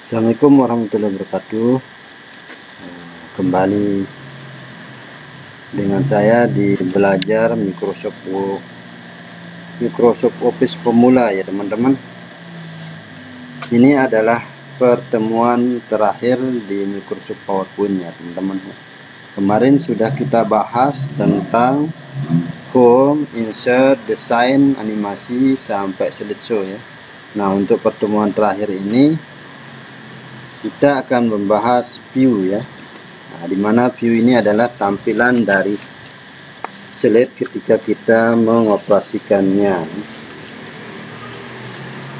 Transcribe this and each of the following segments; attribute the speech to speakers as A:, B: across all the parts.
A: Assalamualaikum warahmatullahi wabarakatuh. Kembali dengan saya di belajar Microsoft Office pemula ya teman-teman. Ini adalah pertemuan terakhir di Microsoft PowerPoint ya teman-teman. Kemarin sudah kita bahas tentang home, insert, desain, animasi sampai slideshow ya. Nah, untuk pertemuan terakhir ini kita akan membahas view ya. Nah, dimana view ini adalah tampilan dari slide ketika kita mengoperasikannya.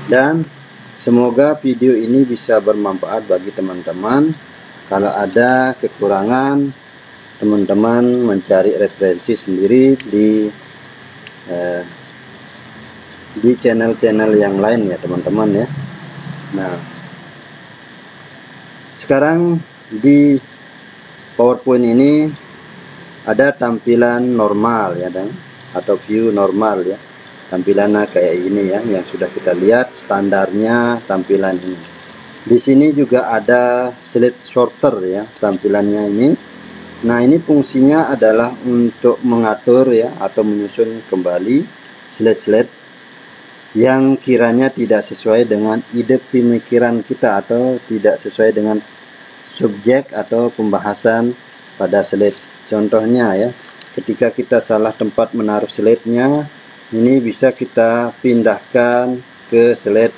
A: Dan semoga video ini bisa bermanfaat bagi teman-teman. Kalau ada kekurangan, teman-teman mencari referensi sendiri di channel-channel yang lain ya teman-teman ya. Nah, sekarang di PowerPoint ini ada tampilan normal ya atau view normal ya. Tampilannya kayak ini ya, yang sudah kita lihat standarnya tampilan ini. Di sini juga ada slide sorter ya tampilannya ini. Nah, ini fungsinya adalah untuk mengatur ya atau menyusun kembali slide-slide yang kiranya tidak sesuai dengan ide pemikiran kita atau tidak sesuai dengan subjek atau pembahasan pada slide. Contohnya ya, ketika kita salah tempat menaruh slide-nya, ini bisa kita pindahkan ke slide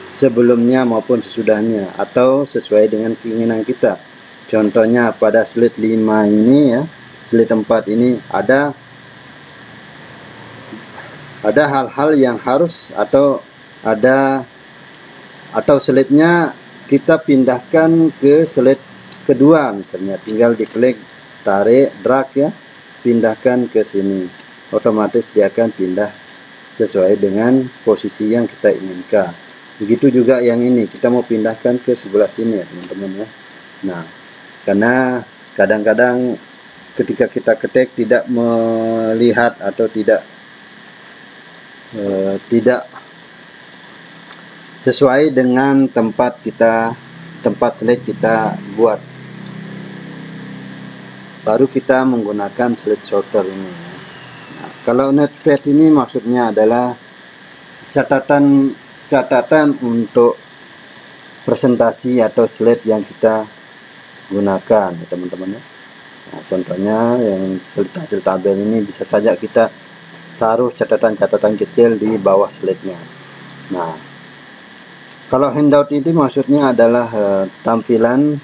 A: sebelumnya maupun sesudahnya atau sesuai dengan keinginan kita. Contohnya pada slide 5 ini ya, slide 4 ini ada hal-hal yang harus atau slide-nya kita pindahkan ke slide kedua misalnya, tinggal diklik, tarik, drag ya, pindahkan ke sini, otomatis dia akan pindah sesuai dengan posisi yang kita inginkan. Begitu juga yang ini, kita mau pindahkan ke sebelah sini ya teman-teman ya. Nah, karena kadang-kadang ketika kita ketik tidak melihat atau tidak sesuai dengan tempat slide kita buat, baru kita menggunakan slide sorter ini ya. Nah, kalau notepad ini maksudnya adalah catatan untuk presentasi atau slide yang kita gunakan ya teman-teman ya. Nah, contohnya yang slide tabel ini bisa saja kita taruh catatan-catatan kecil di bawah slide-nya. Nah, kalau handout ini maksudnya adalah tampilan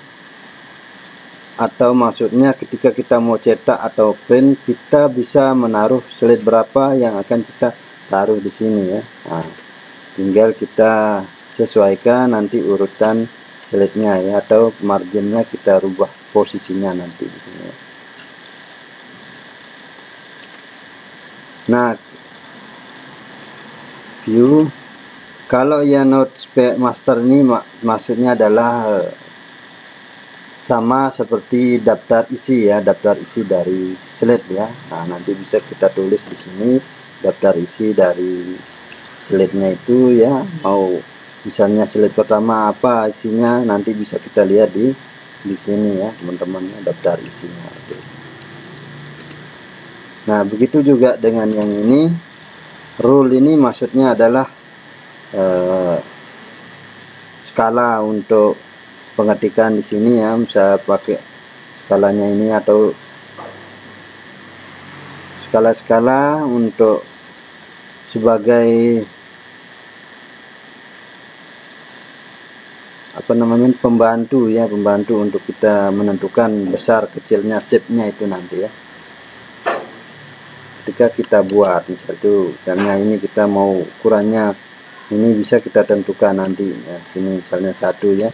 A: atau maksudnya ketika kita mau cetak atau print, kita bisa menaruh slide berapa yang akan kita taruh di sini ya. Nah, tinggal kita sesuaikan nanti urutan slide-nya ya, atau marginnya kita rubah posisinya nanti di sini ya. Nah, view kalau ya Notepad Master ini maksudnya adalah sama seperti daftar isi ya, daftar isi dari slide ya. Nah, nanti bisa kita tulis di sini daftar isi dari slide-nya itu ya, mau misalnya slide pertama apa isinya, nanti bisa kita lihat di sini ya teman-teman ya, daftar isinya itu. Nah, begitu juga dengan yang ini. Rule ini maksudnya adalah skala untuk pengetikan di sini ya, bisa pakai skalanya ini atau skala-skala untuk sebagai pembantu ya, pembantu untuk kita menentukan besar kecilnya shape-nya itu nanti ya. Ketika kita buat misalnya ini kita mau ukurannya ini, bisa kita tentukan nanti ya, sini misalnya 1 ya,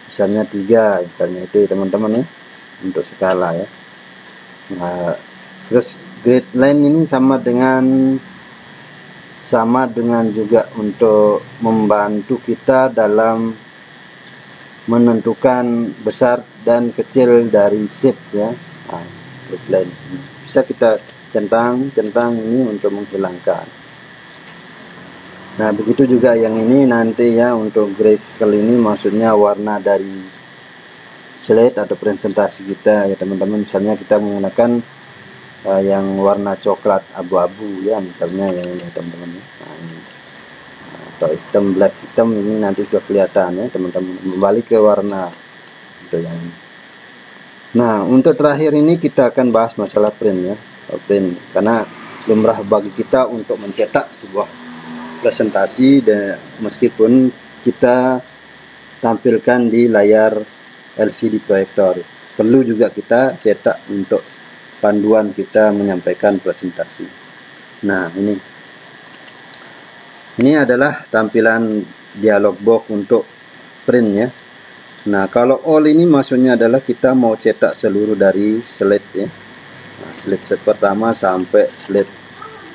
A: misalnya 3 misalnya itu ya teman-teman ya, untuk skala ya. Nah, terus grid line ini sama dengan juga untuk membantu kita dalam menentukan besar dan kecil dari shape ya. Nah, grid line sini bisa kita centang ini untuk menghilangkan. Nah, begitu juga yang ini nanti ya, untuk grayscale ini maksudnya warna dari slide atau presentasi kita ya teman-teman. Misalnya kita menggunakan yang warna coklat abu-abu ya, misalnya yang ini teman-teman. Nah, ini atau hitam, black hitam, ini nanti sudah kelihatan ya teman-teman. Kembali ke warna untuk yang ini. Nah, untuk terakhir ini kita akan bahas masalah print ya, print, karena lumrah bagi kita untuk mencetak sebuah presentasi dan meskipun kita tampilkan di layar LCD proyektor, perlu juga kita cetak untuk panduan kita menyampaikan presentasi. Nah, ini adalah tampilan dialog box untuk print ya. Nah, kalau all ini maksudnya adalah kita mau cetak seluruh dari slide ya. Nah, slide pertama sampai slide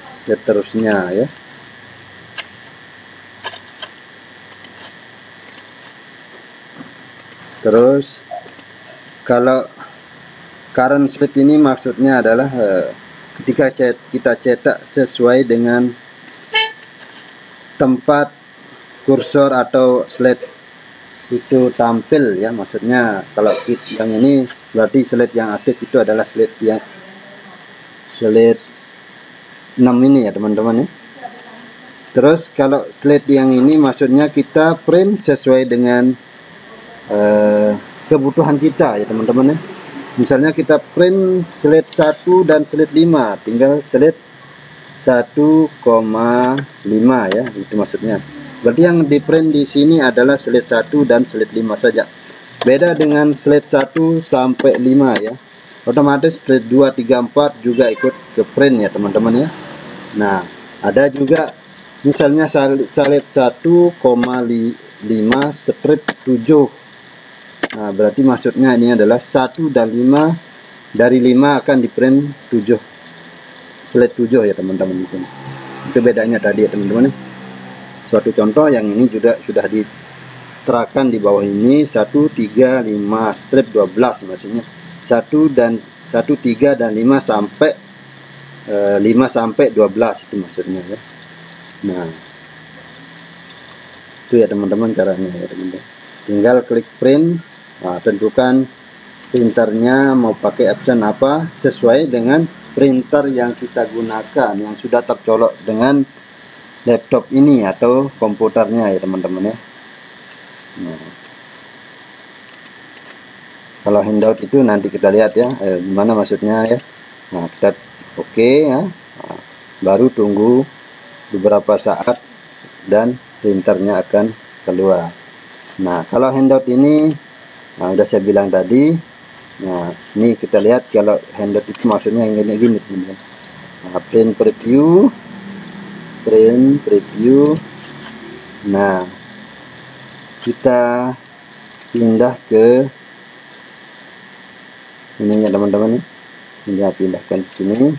A: seterusnya ya. Terus kalau current slide ini maksudnya adalah ketika kita cetak sesuai dengan tempat kursor atau slide itu tampil ya, maksudnya kalau yang ini berarti slide yang aktif itu adalah slide 6 ini ya teman-teman ya. Terus kalau slide yang ini maksudnya kita print sesuai dengan kebutuhan kita ya teman-teman ya. Misalnya kita print slide 1 dan slide 5, tinggal slide 1,5 ya, itu maksudnya. Berarti yang di print di sini adalah slide 1 dan slide 5 saja. Beda dengan slide 1 sampai 5 ya. Otomatis slide 2, 3, 4 juga ikut ke print ya teman-teman ya. Nah, ada juga misalnya slide 1,5 strip 7. Nah, berarti maksudnya ini adalah 1 dan 5, dari 5 akan di print 7. Slide 7 ya teman-teman itu. Itu bedanya tadi ya teman-teman. Suatu contoh yang ini juga sudah diterangkan di bawah ini, 1, 3, 5 strip 12 maksudnya. 1, 3 dan 5 sampai 5 sampai 12 itu maksudnya ya. Nah, itu ya teman-teman caranya ya teman-teman. Tinggal klik print. Nah, tentukan printernya mau pakai option apa sesuai dengan printer yang kita gunakan yang sudah tercolok dengan laptop ini atau komputernya ya teman-teman ya. Nah, kalau handout itu nanti kita lihat ya, gimana maksudnya ya. Nah, kita oke ya. Nah, baru tunggu beberapa saat dan printernya akan keluar. Nah, kalau handout ini, nah udah saya bilang tadi. Nah, ini kita lihat kalau handout itu maksudnya yang gini teman-teman. Nah, print preview. Nah, kita pindah ke ini ya teman-teman. Ini pindahkan ke sini.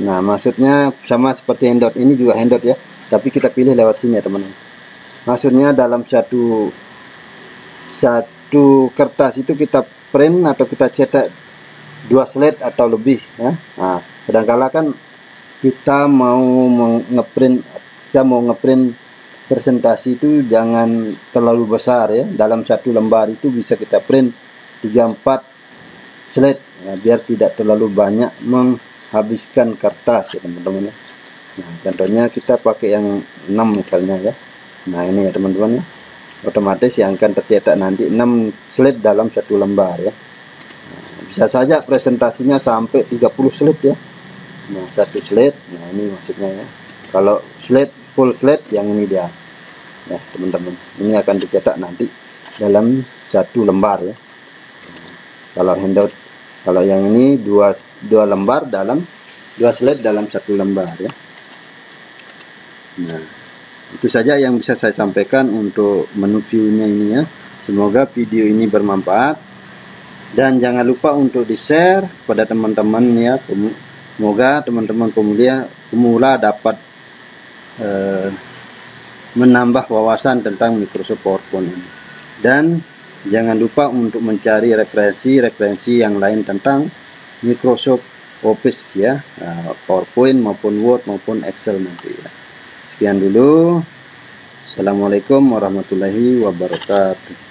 A: Nah, maksudnya sama seperti handout, ini juga handout ya, tapi kita pilih lewat sini ya teman-teman. Maksudnya dalam satu kertas itu kita print atau kita cetak 2 slide atau lebih ya. Nah, kadang-kala kan kita mau ngeprint presentasi itu jangan terlalu besar ya. Dalam satu lembar itu bisa kita print 3-4 slide ya, biar tidak terlalu banyak menghabiskan kertas ya teman-teman ya. Nah, contohnya kita pakai yang 6 misalnya ya. Nah, ini ya teman-teman ya. Otomatis yang akan tercetak nanti 6 slide dalam satu lembar ya. Nah, bisa saja presentasinya sampai 30 slide ya. Nah, 1 slide. Nah, ini maksudnya ya. Kalau full slide yang ini dia. Ya, teman-teman. Ini akan dicetak nanti dalam satu lembar ya. Kalau handout, kalau yang ini dua lembar dalam 2 slide dalam satu lembar ya. Nah, itu saja yang bisa saya sampaikan untuk menu view-nya ini ya. Semoga video ini bermanfaat dan jangan lupa untuk di-share pada teman-teman ya. Semoga teman-teman pemula dapat menambah wawasan tentang Microsoft PowerPoint ini. Dan jangan lupa untuk mencari referensi yang lain tentang Microsoft Office ya, PowerPoint maupun Word maupun Excel nanti ya. Sekian dulu. Assalamualaikum warahmatullahi wabarakatuh.